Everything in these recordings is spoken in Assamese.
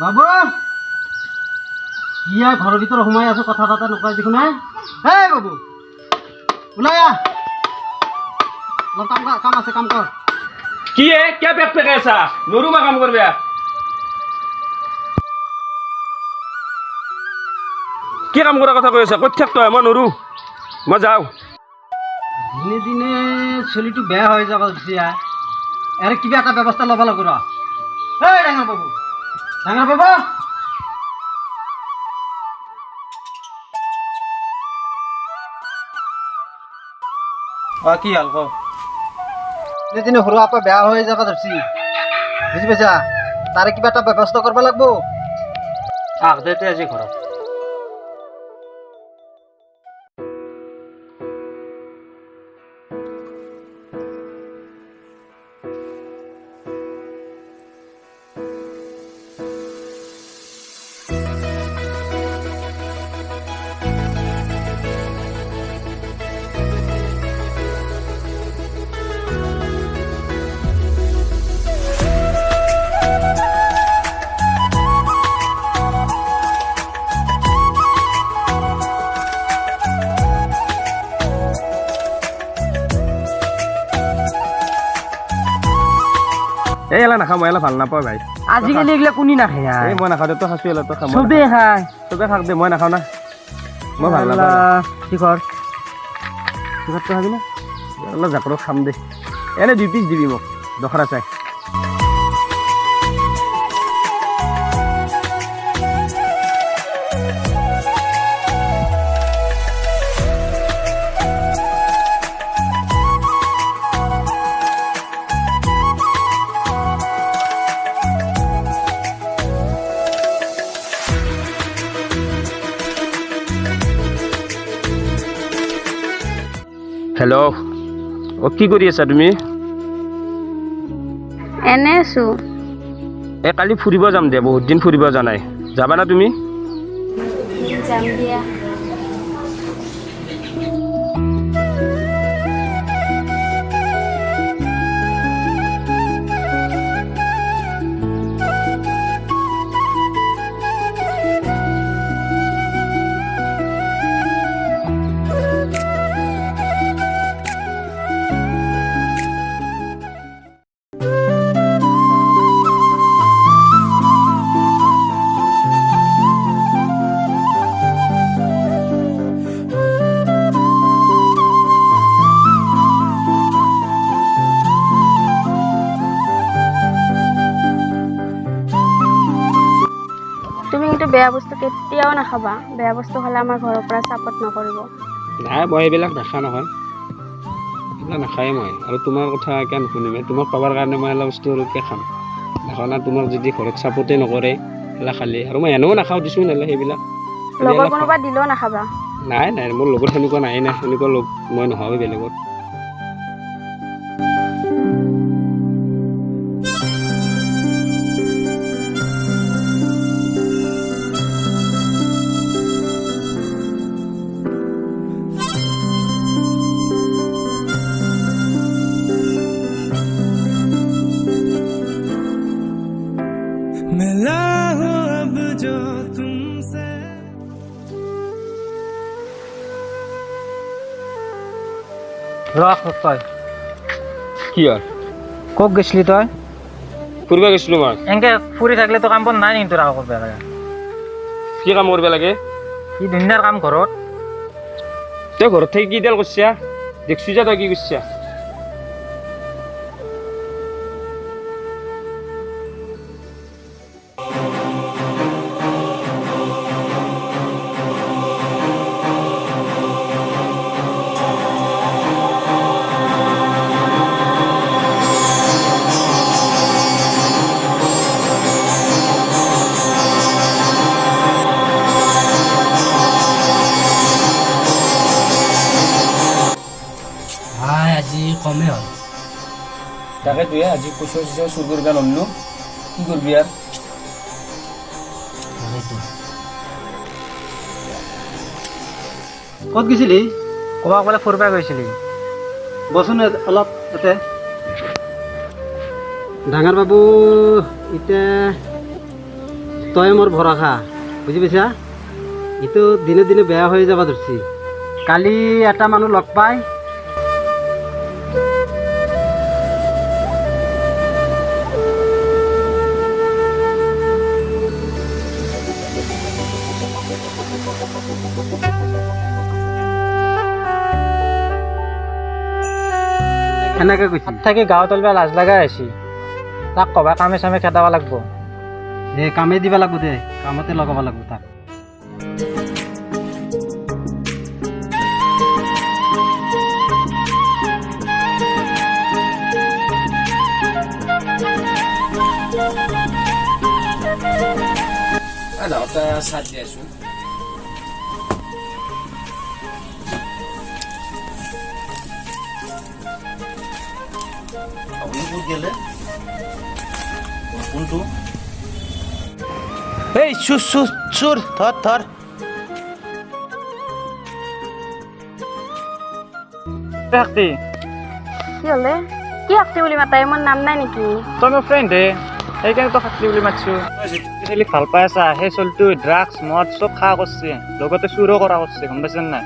বাবু ইয়া ঘৰৰ ভিতৰত সোমাই আছো কথা পাতা নকৰা দেখোন নাই হে বাবু ওলাই আহ কাম আছে কাম কৰ কি এ কিয় পেক পেকাই আছা নৰু মা কাম কৰবে কি কাম কৰাৰ কথা কৈ আছা ক'ত থাক তই মই নৰু মই যাওঁ দিনে দিনে চলিটো বেয়া হৈ যাব এতিয়া আৰু কিবা এটা ব্যৱস্থা ল'ব লাগিব ৰ এই ডাঙৰ বাবু কি হাল কওঁ দিনে সৰু আপা বেয়া হৈ যাব ধৰছি বুজি পাইছা তাৰে কিবা এটা ব্যৱস্থা কৰিব লাগিব আহ দে আজি ঘৰত এই এলা নাখাওঁ মই এলা ভাল নাপাওঁ ভাই আজিকালি এইগিলা কোনি নাখায় এই মই নাখাওঁ দে তই খাইছোঁ এলা তই খাম চবেই খায় চবে খাক দে মই নাখাওঁ না মই ভাল নাপাওঁ শিখৰ শিখৰ তই খাবি না অলপ জাকৰক খাম দে এনে 2 পিচ দিবি মোক দখৰা চাই হেল্ল' কি কৰি আছা তুমি এনে আছো কালি ফুৰিব যাম দে বহুত দিন ফুৰিব যোৱা নাই যাবা না তুমি যাম দিয়া বেয়া বস্তু কেতিয়াও নাখাবা বেয়া বস্তু খালে আমাৰ ঘৰৰ পৰা সাপোৰ্ট নকৰিব নাই মই এইবিলাক নাখাওঁ নহয় এইবিলাক নাখায়ে মই আৰু তোমাৰ কথা কিয় নুশুনিম তোমাক পাবৰ কাৰণে মই এইবিলাক বস্তু অলপকৈ খাম নাখাওঁ না তোমাক যদি ঘৰত সাপোৰ্টে নকৰে এইবিলাক খালি আৰু মই এনেও নাখাওঁ দিছোঁ নালে সেইবিলাক লগৰ কোনোবা দিলেও নাখাবা নাই নাই মোৰ লগত সেনেকুৱা নাই নাই সেনেকুৱা লগ মই নহয় বেলেগত ৰখ তই কি হয় ক'ত গৈছিলি তই ফুৰিব গৈছিলোঁ মই এনেকৈ ফুৰি থাকিলে তো কাম বন নাই নেকি তোৰ আকৌ কৰিব লাগে কি কাম কৰিব লাগে কি ধুনীয়াৰ কাম ঘৰত তই ঘৰত থাকি কি ডাল কৰিছা দেখছোঁ যে তই কি কৰিছা কমে হ'ল তাকে তুই আজি পইচা চইচা চুৰ কৰিব ল'লো কি কৰিবি আৰু ক'ত গৈছিলি ক'ৰবাত বোলে ফুৰিব গৈছিলি বচোন অলপ তাতে ডাঙৰ বাবু এতিয়া তই মোৰ ভৰসা বুজি পাইছা এইটো দিনে দিনে বেয়া হৈ যাব ধৰিছি কালি এটা মানুহ লগ পাই এনেকে কৈছি থাকি গাঁৱত অলপ লাজ লগা আহিছি তাক ক'বা কামে চামে খেদাব লাগব কামেই দিব লাগব দে কামতে লগাব লাগব তাক চাহ দি আছো এই চুর চুর চুর ধর ধর শক্তি কি হ'লে কি শক্তি বুলি মাতাই মোৰ নাম নাই নেকি তই মোৰ ফ্ৰেণ্ড হে সেইকাৰণে তই শক্তি বুলি মাতছো আজিকালি ভাল পাই আছা সেই চলটো ড্ৰাগছ মদ চব খা কৰিছে লগতে চুৰো কৰা কৰিছে গম পাইছে নাই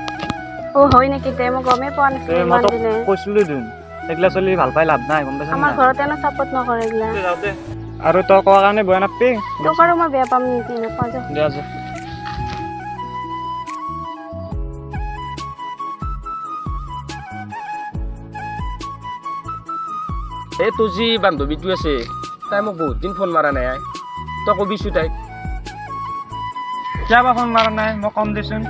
হয় নেকি তে মই গমেই পোৱা নাছিলো মই ইমান তোক দিনে কৈছিলো দিন সেইগিলা চলি ভাল পাই লাভ নাই গম পাইছে আমাৰ নাই ঘৰত এনে চাপৰ্ট নকৰে এইগিলা আৰু তই কোৱা কাৰণে বেয়া নাপাবি তোক আৰু মই বেয়া পাম নেকি নাপাওঁ যা দিয়া যা এই তোৰ যি বান্ধৱীটো আছে তাই মোক বহুত দিন ফোন মাৰা নাই তই কবিছো তাইক কিয় বা ফোন মাৰা নাই মই কম দেচোন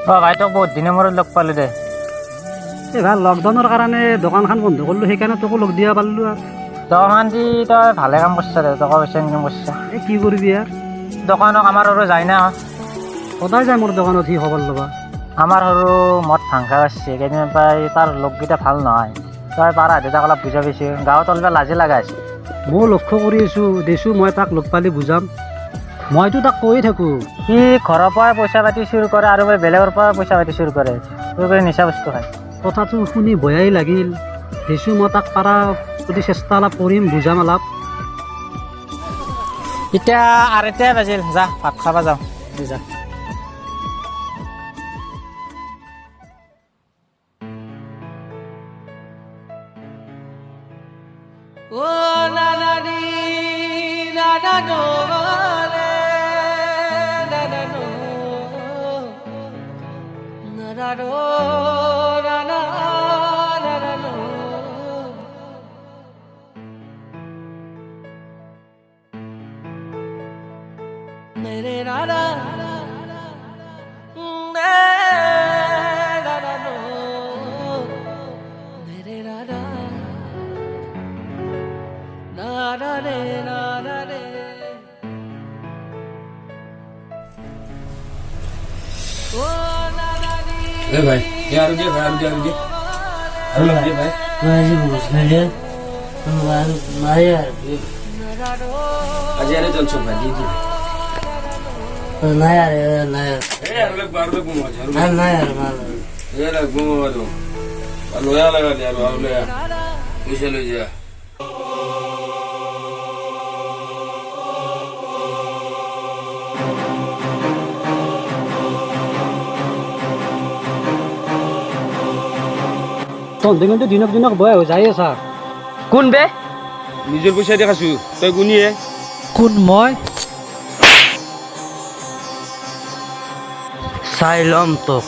ভাই তোক বহুত দিনৰ মূৰত লগ পালো দে এইবাৰ লকডাউনৰ কাৰণে দোকানখন বন্ধ কৰিলোঁ সেইকাৰণে তোকো লগ দিব পাৰিলোঁ আৰু দোকান দি তই ভালে কাম কৰিছা দে টকা পইচা ইনকাম কৰিছা এই কি কৰিবি আৰু দোকানক আমাৰ আৰু যায় না সদায় যায় মোৰ দোকানত সি খবৰ ল'বা আমাৰ সৰু মদ ভাংখা পাইছে কেইদিন পাই তাৰ লগকেইটা ভাল নহয় তই পাৰা দেউতাক অলপ বুজা পাইছে গাঁৱত অলপ লাজে লগা আছে মই লক্ষ্য কৰি আছোঁ দেছোঁ মই তাক লগ পালি বুজাম মইতো তাক কৈয়ে থাকোঁ সি ঘৰৰ পৰা পইচা পাতি চুৰ কৰে আৰু বেলেগৰ পৰা পইচা পাতি চুৰ কৰে চুৰ কৰি নিচা বস্তু খায় কথাটো শুনি বেয়াই লাগিল দেছোঁ মই তাক পাৰা যদি চেষ্টা অলপ কৰিম বুজাম অলপ এতিয়া আঢ়ৈটাই বাজিল যা ভাত খাব যাওঁ যা ভাই আৰু দিয়ে ভাই আৰু দিয়ে ভাই আজি আরে চলছো ভাই দিয়ে দিবে না यार ना यार यार लोग बाहर लोग घूमो यार ना यार मार यार घूमो दो लोया लगा यार और लोया पीछे ले जा তহঁতে কিন্তু দিনক দিনক বয়া হৈ যাই আছা কোন বে নিজৰ পইচা দেখাছো তই গুনিয়ে কোন মই চাই ল'ম তোক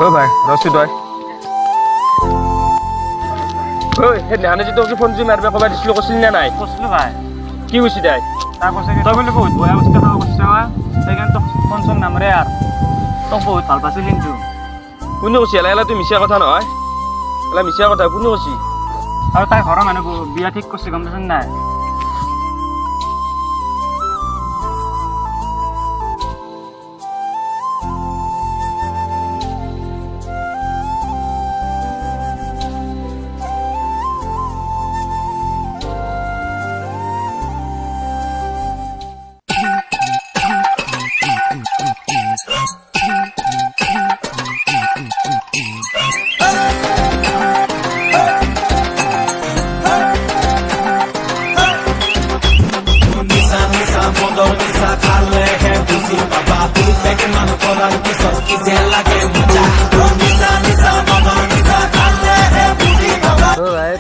ও ভাই রসিদ ভাই ওই হে নানে যে তোকে ফোন জি মারবে কবা দিছিল কছিল না নাই কৈছিলো ভাই কি কইছি তাই তা কৈছে তই বোলে বহুত বয়া বস্তু খাব কৈছে সেইকাৰণে তোক ফোন চোন নামৰে আৰু তোক বহুত ভাল পাইছিল কিন্তু কোনে কইছি এলা এলা তুই মিছা কথা নহয় এলা মিছা কথা কোনে কইছি আৰু তাই ঘৰৰ মানুহ বিয়া ঠিক কৰিছে গম পাইছ নাই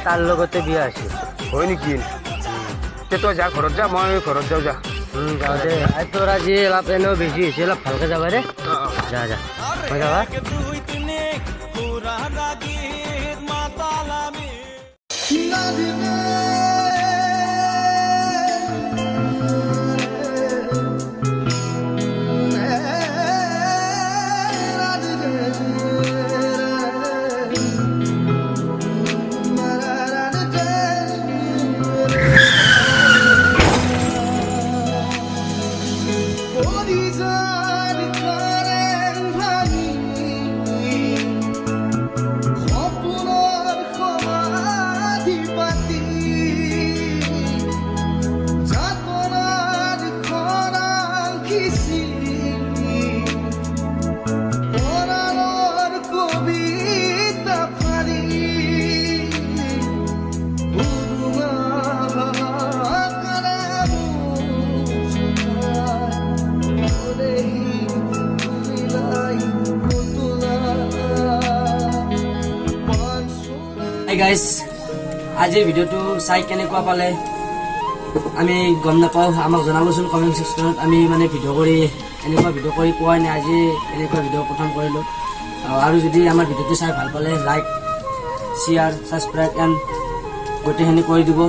তাৰ লগতে বিয়া আছে হয় নেকি তে তই যা ঘৰত যা মই ঘৰত যাওঁ যা যাওঁ দে তোৰ আজি অলপ এনেও বেছি হৈছে অলপ ভালকে যাবা দে যা যা মই যাবা গাইজ আজিৰ ভিডিঅ'টো চাই কেনেকুৱা পালে আমি গম নাপাওঁ আমাক জনাবচোন কমেণ্ট ছেকশ্যনত আমি মানে ভিডিঅ' কৰি এনেকুৱা ভিডিঅ' কৰি পোৱাই নাই আজি এনেকুৱা ভিডিঅ' প্ৰথম কৰিলোঁ আৰু যদি আমাৰ ভিডিঅ'টো চাই ভাল পালে লাইক শ্বেয়াৰ ছাবস্ক্ৰাইব এণ্ড গোটেইখিনি কৰি দিব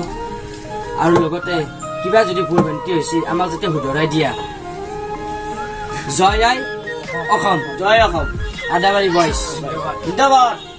আৰু লগতে কিবা যদি ভুল ভ্ৰান্তি হৈছে আমাক যাতে শুধৰাই দিয়া জয় আই অসম জয় অসম আদাবাৰী বইজ জিন্দাবাদ